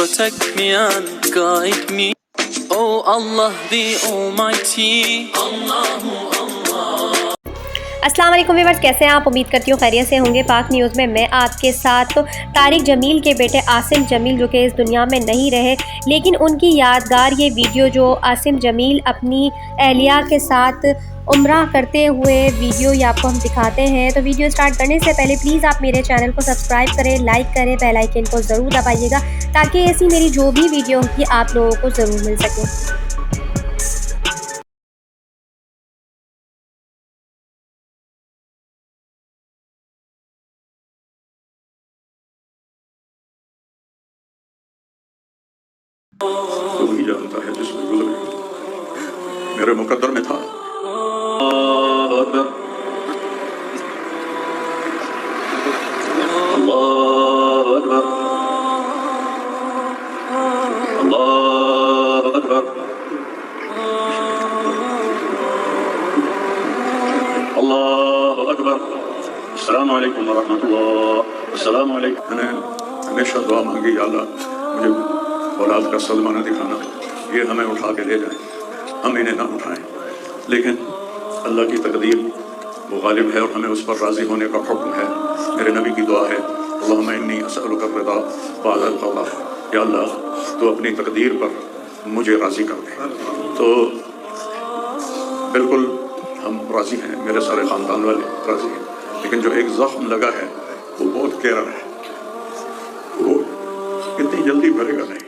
protect me and guide me. Oh Allah the Almighty. السلام علیکم viewers, کیسے ہیں آپ؟ امید کرتی ہوں خیریت سے ہوں گے۔ پاک نیوز میں میں آپ کے ساتھ طارق جمیل کے بیٹے عاصم جمیل جو کہ اس دنیا میں نہیں رہے، لیکن ان کی یادگار یہ ویڈیو جو عاصم جمیل اپنی اہلیہ کے ساتھ عمرہ کرتے ہوئے ویڈیو یہ آپ کو ہم دکھاتے ہیں۔ تو ویڈیو سٹارٹ کرنے سے پہلے پلیز آپ میرے چینل کو سبسکرائب کریں، لائک کریں، بیل آئیکن کو ضرور دبائیے گا تاکہ ایسی میری جو بھی ویڈیو ہوگی آپ لوگوں کو ضرور مل سکے۔ وہی جانتا ہے جس میں گزرے میرے مقدر میں تھا۔ اللہ اکبر، اللہ اکبر، اللہ اکبر۔ السلام علیکم ورحمۃ اللہ۔ السلام علیکم۔ میں نے ہمیشہ دعا مانگی، یا اللہ مجھے اولاد کا صدمہ نہ دکھانا، یہ ہمیں اٹھا کے لے جائیں، ہم انہیں نہ اٹھائیں، لیکن اللہ کی تقدیر وہ غالب ہے اور ہمیں اس پر راضی ہونے کا حکم ہے۔ میرے نبی کی دعا ہے، اللہم انی اسألک الرضا بعد القضاء، یا اللہ تو اپنی تقدیر پر مجھے راضی کر دے۔ تو بالکل ہم راضی ہیں، میرے سارے خاندان والے راضی ہیں، لیکن جو ایک زخم لگا ہے وہ بہت گہرا ہے، وہ اتنی جلدی بھرے گا نہیں۔